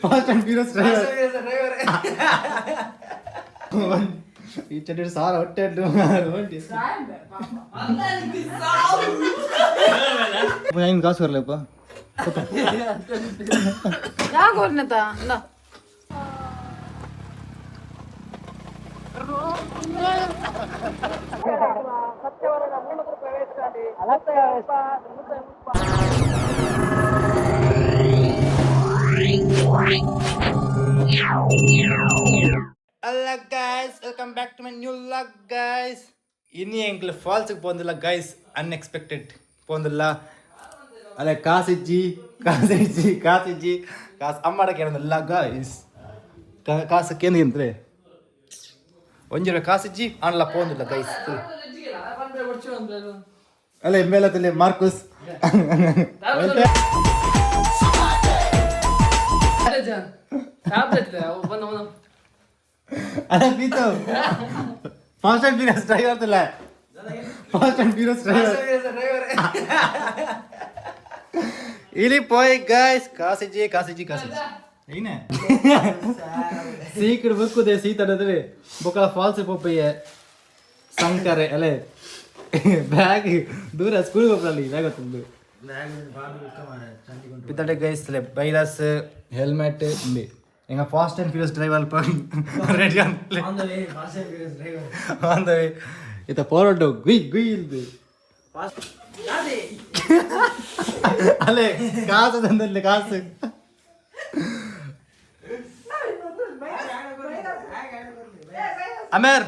Fast and furious driver ಈ ಚಟಿ ಸಾರ ಹೊಟ್ಟೆ ಏನು ಕಾಸು ಬರಲಪ್ಪ Hello guys, welcome back to my new vlog guys. ഇനി എങ്കിൽ ഫാൾസ് പോകുന്നില്ല ഗൈസ്, അൺഎക്സ്പെക്റ്റഡ് പോകുന്നില്ല അല്ലെ. കാസിജി അമ്മയുടെ കേറുന്നില്ല ഗൈസ്. കാസൊക്കെ എന്ത് ಒಂಜಿ ಕಾಸಿಜ್ಜಿ ಆನ್ಲ ಪೋಂದಿಲ್ಲ ಗೈಸ್ ಅಲ್ಲ ಮೇಲತ್ತಲ್ಲಿ ಮಾರ್ಕುಸ್ ಅಲ್ಲ ಪೀತು ಫಾಸ್ಟ್ ಅಂಡ್ ಫ್ಯೂರಿಯಸ್ ಡ್ರೈವರ್ ತಲ್ಲ ಫಾಸ್ಟ್ ಅಂಡ್ ಫ್ಯೂರಿಯಸ್ ಡ್ರೈವರ್ ಇಲ್ಲಿ ಪೋಯ್ ಗೈಸ್ ಕಾಸಿಜ್ಜಿ ಏನೇ ಸೀಕಡ್ ಬುಕ್ಕುದೆ ಸೀತಡದ್ರೆ ಬೊಕಲ ಫಾಲ್ಸ್ ಪೋಪಯ್ಯ ಸಂಕರೆ ಅಲೆ ಬ್ಯಾಗ್ ದೂರ ಸ್ಕೂಲ್ ಹೋಗ್ರಲ್ಲಿ ಬ್ಯಾಗ್ ಹೊತ್ತಂದು ಪಿತಡೆ ಗೈಸ್ ಬೈರಸ್ ಹೆಲ್ಮೆಟ್ ഉണ്ട് എങ്ങ fast and furious driver ready ആണ് ഇത പോറോട്ടോ ഗുയ് ഇത് അല്ലേ കാസ് തന്നല്ലേ കാസ് അമേർ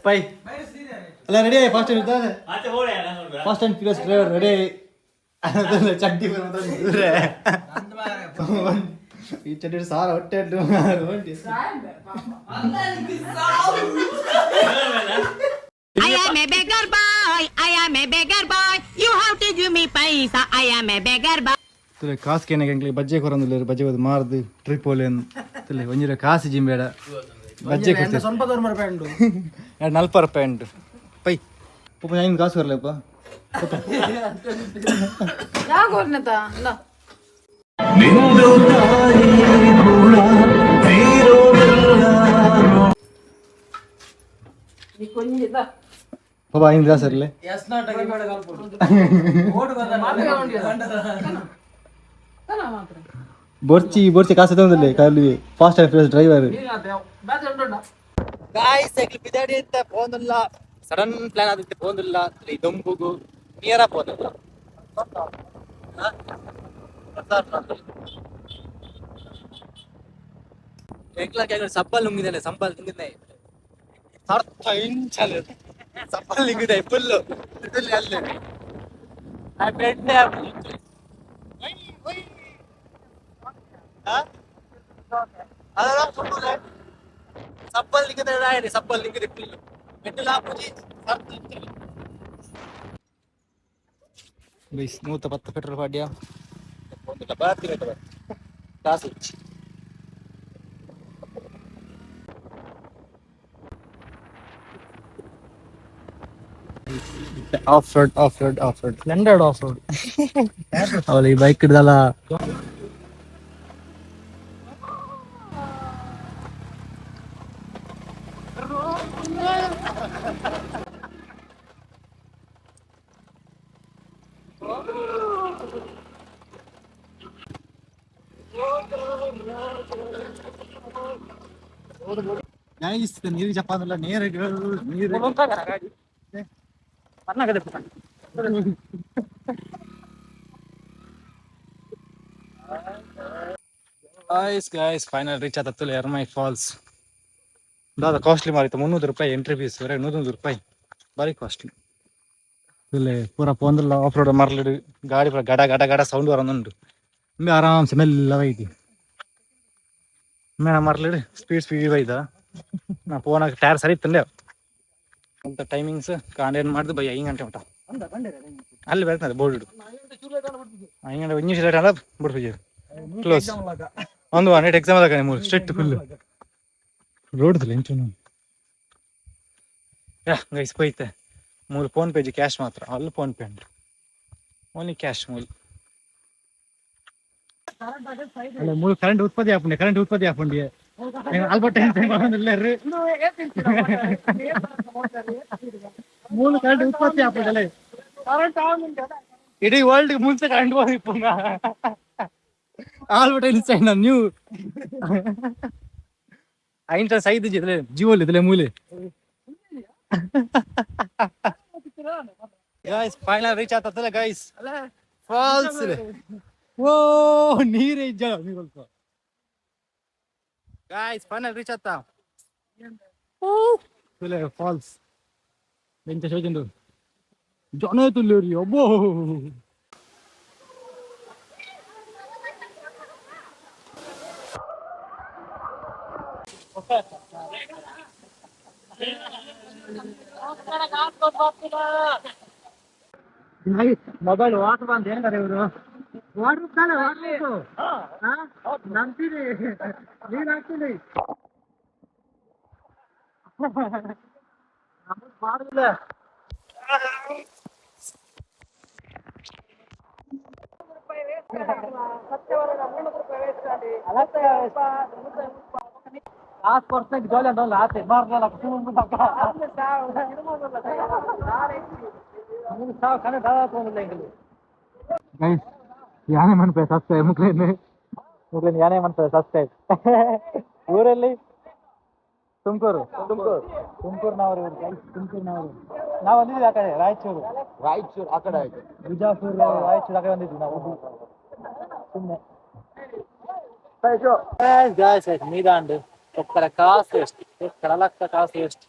പൈ അല്ല റെഡി ആയി fast and furious driver ready ചട്ടി ഈ ചട്ടി സാറ ಹೊಟ್ಟೆ I am a beggar boy. You have to give me paisa. I am a beggar boy. ತುಲೆ ಕಾಸು ಕೇನಕ್ಕೆ ಬಜ್ಜೆ ಕೊರಂದಿಲ್ಲ ಬಜ್ಜೆ ಹೋದ್ ಮಾರ್ದು ಟ್ರಿಪ್ ಹೋಲೆ ತುಲೆ ಒಂಜಿರ ಕಾಸು ಜಿಂಬೇಡ ಬಜ್ಜೆ ಕೊಡ್ತೀವಿ ಸ್ವಲ್ಪ ರೂಪಾಯಿ ಉಂಟು 40 ರೂಪಾಯಿ ಉಂಟು ಪೈ ಪಪ್ಪ ಏನು ಕಾಸು ಬರಲಪ್ಪ ಪಪ್ಪ ಐದು ಕಾಸು ಇರಲಿ ಬೋರ್ಚಿ ಕಾಸು ತಂದಿಲ್ಲ ಕಾಲಿ fast and furious driver guys cycle Bidadi ಅಂತ ಪೋಂದಿಲ್ಲ ಸಡನ್ ಪ್ಲಾನ್ ಆಗುತ್ತೆ ಪೋಂದಿಲ್ಲ ದೊಂಬುಗು ನಿಯರ ಪೋಂದಿಲ್ಲ ಸಬ್ಬಲ್ ನುಂಗಿದ್ದಾನೆ ಸಬ್ಬಲ್ ನುಂಗಿದೆ ಫುಲ್ಲು ಅಲ್ಲೇ ಸಬ್ಬಲ್ ನಿಂಗಿದೆ ಫುಲ್ಲು ബൈസ് 110 പെട്രോൾ പാടിയ പോന്നില്ല ബാത്തിരട്ട് class off road Splendor off road അവളെ ഈ ബൈക്ക് ഇടല ನೀರಿಗೆ ಚಪ್ಪಾದಲ್ಲ ನೇರ ಗೈಸ್ ಫೈನಲ್ ರೀಚ್ ಆತತ್ತಲ್ಲ ಎರ್ಮೈ ಫಾಲ್ಸ್ ದಾದ ಕಾಸ್ಟ್ಲಿ ಮಾರಿತ್ತು 300 ರೂಪಾಯಿ ಎಂಟ್ರಿ ಫೀಸ್ ವರೆ 100 ರೂಪಾಯಿ ಬಾರಿ ಕಾಸ್ಟ್ಲಿ ಇಲ್ಲೇ ಪೂರ ಪೋಂದಿಲ್ಲ ಆಫ್ ರೋಡ್ ಮರಲಿಡು ಗಾಡಿ ಪೂರ ಗಡ ಸೌಂಡ್ ಬರೋದುಂಟು ಒಮ್ಮೆ ಆರಾಮ್ಸೆ ಮೆಲ್ಲವೈತಿ ಒಮ್ಮೆ ನಾ ಮರಲಿಡು ಸ್ಪೀಡ್ ಬೈದ ನಾ ಫೋನಾಗ ಟೈರ್ ಸರಿ ಇತ್ತಂದೆ ಅಂತ ಟೈಮಿಂಗ್ಸ್ ಕಾಂಡೇನು ಮಾಡಿದ್ದು ಬೈ 5 ಗಂಟೆ ಮಟ ಅಲ್ಲಿ ಬರ್ತದೆ ಬೋರ್ಡ್ ಇಡು 5 ಗಂಟೆ ಒಂಜಿ ಲೇಟ್ ಅಲ್ಲ ಬಿಡ್ತೀವಿ ಕ್ಲೋಸ್ ಒಂದು ನೆಟ್ ಎಕ್ಸಾಮ್ ಅದಾಗ 3 ಸ್ಟ್ರಿಕ್ಟ್ ಫುಲ್ ರೋಡ್ ಎಂಚು ಗೈಸ್ ಪೈತೆ 3 ಫೋನ್ ಪೇ ಕ್ಯಾಶ್ ಮಾತ್ರ ಅಲ್ಲಿ ಫೋನ್ ಪೇ ಉಂಟು ಓನ್ಲಿ ಕ್ಯಾಶ್ ಮೂಲ್ ಅಲ್ಲ ಮೂಲ ಕರೆಂಟ್ ಉತ್ಪತ್ತಿ ಆಪುಂಡಿ ಅಲ್ಪ ಟೆನ್ಷನ್ ಮಾಡೋದಿಲ್ಲ ಮೂಲ ಕರೆಂಟ್ ಉತ್ಪತ್ತಿ ಆಪುಂಡಲ್ಲ ಇಡೀ ವರ್ಲ್ಡ್ ಮುಂಚೆ ಕರೆಂಟ್ ಹೋಗಿಪ್ಪುಂಗ ಆಲ್ಬರ್ಟ್ ಐನ್ಸ್ಟೈನ್ ನೀವು ಐನ್ಸ್ಟೈನ್ ಸೈದ್ ಇದ್ದಿದ್ರೆ ಜೀವೋಲ್ ಇದ್ಲೆ ಮೂಲೆ ಗೈಸ್ ಫೈನಲ್ ರೀಚ್ ಆಗ್ತದಲ್ಲ ಗೈಸ್ ಫಾಲ್ಸ್ ಓ ನೀರೇ ಇಜ್ಜ ನೀವು ಗೈಸ್ ಫೈನಲ್ ರೀಚ್ ಆಗ್ತಾ ಫಾಲ್ಸ್ ಬೆಂಚ ಶೋಚಂದು ಜನ ತುಲ್ಲೇರಿ ಅಬ್ಬೋ ಮೊಬೈಲ್ ವಾಟರ್ ಬಂದ್ ಏನಾರೆ ಇವರು ವಾಟರ್ ತಾನೆ ವಾಟರ್ ನಂಬ್ತೀನಿ ನೀನ್ ಹಾಕ್ತೀನಿ ಮಾಡುದಿಲ್ಲ ಕಾಸು ಕೊಡ್ಸಕ್ಕೆ ಜೋಲಿ ಅಂತ ಆಸೆ ಮಾರ್ಗಲ್ಲ ಯಾನೇ ಮನ್ಪೆ ಸಬ್ಸ್ಕ್ರೈಬ್ ಮುಕ್ಲೇನು ಯಾನೇ ಮನ್ಪೆ ಸಬ್ಸ್ಕ್ರೈಬ್ ಊರಲ್ಲಿ ತುಮಕೂರಿನವರು ನಾವು ಬಂದಿದ್ವಿ ಆ ಕಡೆ ರಾಯಚೂರು ಆ ಕಡೆ ಆಯ್ತು ಬಿಜಾಪುರ ರಾಯಚೂರು ಆ ಕಡೆ ಬಂದಿದ್ವಿ ನಾವು ಸುಮ್ಮನೆ మీదాండు ఒక్కడ కాసు వేస్ట్ ఒక్కడ లక్క కాసు వేస్ట్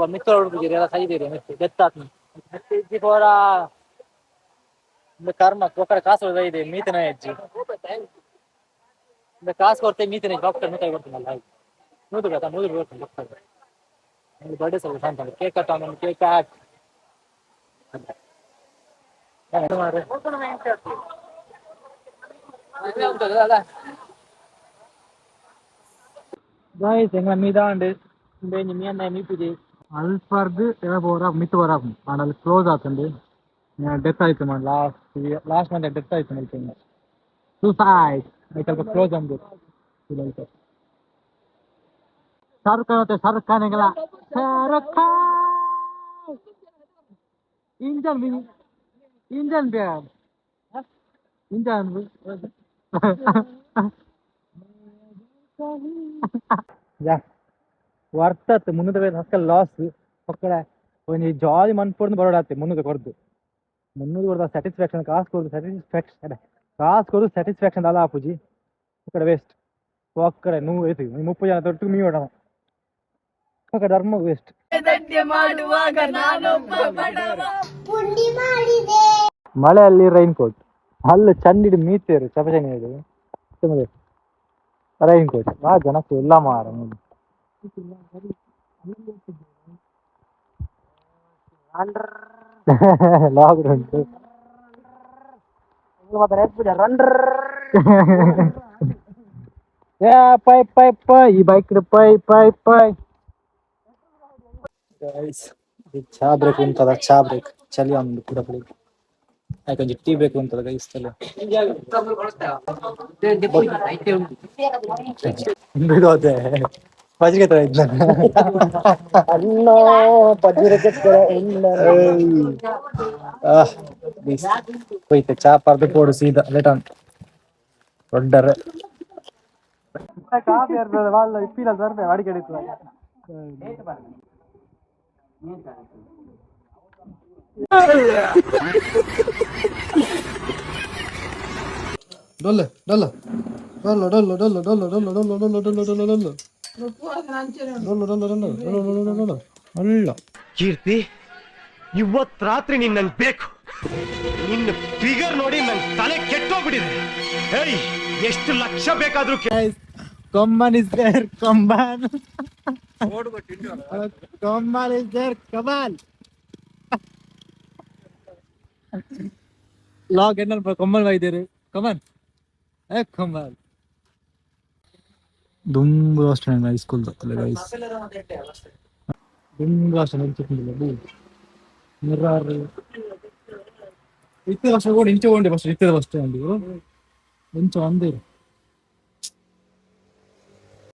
మిత్రుడు ఎలా సైదేరి గెత్తాత్ని ఇజ్జి పోరా ಕರ್ಮ ಒಕ್ಕಡೆ ಕಾಸು ಇದೆ ಮೀತನ ಹೆಜ್ಜಿ ಕಾಸು ಕೊಡ್ತೇವೆ ಮೀತನ ಡಾಕ್ಟರ್ ಮೀತ ಕೊಡ್ತೀನಲ್ಲ ಮೂದು ಗೊತ್ತಾ ಮೂದು ಕೊಡ್ತೀನಿ ಡಾಕ್ಟರ್ ಬರ್ಡೇ ಸ್ವಲ್ಪ ಶಾಂತ ಕೇಕ್ ಕಟ್ ಕೇಕ್ ಹಾಕ್ guys enga meedande benji miyanna meepide alfardu eva bora mitu varakum anal close aatundi death aitu man last month death aitu nalthenga suicide mekalpa close andu ilaitu sarkan engala sarkan injan bear injan ಯಾ ವರ್ತತ್ ಮುನ್ನದ Hakka loss ಒಕ್ಕಡೆ ಒಂದು ಜಾಲಿ ಮನ್ ಪಡ್ದು ಬರೋಡಾತೆ ಮುನ್ನದ ಕೊಡ್ದು ಮುನ್ನೂರು ಕೊಡ್ದ satisfaction ಕಾಸು ಕೊಡ್ದು satisfaction ಅಲ್ಲ ಆಪುಜಿ ಒಕ್ಕಡೆ waste ಒಕ್ಕಡೆ ನೂ ಐತಿ 30 ಜನ ತೊಟ್ಟು me ಹೊಡವ ಒಕ್ಕಡೆ ಧರ್ಮ ವೇಸ್ಟ್ ಮಳೆಯಲ್ಲಿ ರೈನ್ ಕೋಟ್ ಅಲ್ಲಿ ಚಂದಿಡಿ ಮೀತೇರು ಚಪಚನಿ ರೈನ್ ಕೋಟ್ ಆ ಜನಕ್ಕೆ ಎಲ್ಲ ಮಾರ ಲಾಗ್ ಉಂಟು ಪೈ ಪೈ ಪೈ ಈ ಬೈಕ್ ಪೈ ಪೈ ಪೈ ಚಾ ಬ್ರೇಕ್ ಉಂಟದ ಚಾ ಬ್ರೇಕ್ ಚಲಿ ಒಂದು ಕೂಡ ಯಾಕಂದ್ರೆ ಟೀ ಬೇಕು ಅಂತದ ಗೈಸ್ತಲ್ಲ ಬಿಡೋದೆ ಪಜ್ಜಿಗೆ ತರ ಇದ್ದ ಹೋಯ್ತು ಚಾ ಪರ್ದು ಕೊಡು ಸೀದಾ ಲೇಟ್ ಅಂತ ದೊಡ್ಡರೆ ಕಾಫಿ ಇರ್ತದೆ వాళ్ళ ಇಪ್ಪಿಲ್ಲ ಬರ್ತದೆ ಅಡಿಕೆ ಹಿಡಿತದೆ ಡೊಲ್ಲ ಡೊಲ್ಲ ಡೊಲ್ಲ ಡೊಲ್ಲ ಡೊಲ್ಲ ಡೊಲ್ಲ ಡೊಲ್ಲ ಡೊಲ್ಲ ಡೊಲ್ಲ ಡೊಲ್ಲ ಡೊಲ್ಲ ಡೊಲ್ಲ ಅಲ್ಲ ಕೀರ್ತಿ ಇವತ್ ರಾತ್ರಿ ನೀನ್ ನನ್ ಬೇಕು ನಿನ್ನ ಫಿಗರ್ ನೋಡಿ ನನ್ ತಲೆ ಕೆಟ್ಟೋಗ್ಬಿಟ್ಟಿದೆ ಏಯ್ ಎಷ್ಟು ಲಕ್ಷ ಬೇಕಾದ್ರೂ come on is there come on come on is there ಕಮಾಲ್ ಲಾಗ್ ಏನಲ್ಪ ಕಮ್ಮಲ್ ಬೈದೇರು ಕಮನ್ ಏ ಕಮಲ್ ದುಂಬು ಅಷ್ಟೇ ಹೈಸ್ಕೂಲ್ ಗೈಸ್ ದುಂಬು ಅಷ್ಟೇ ಮಿರ್ರಾರ್ ಇತ್ತೆ ವರ್ಷ ಕೂಡ ಇಂಚೆ ಹೋಗಿ ಫಸ್ಟ್ ಇತ್ತದ ಫಸ್ಟ್ ಅಂಡಿ ಇಂಚ ಒಂದೇ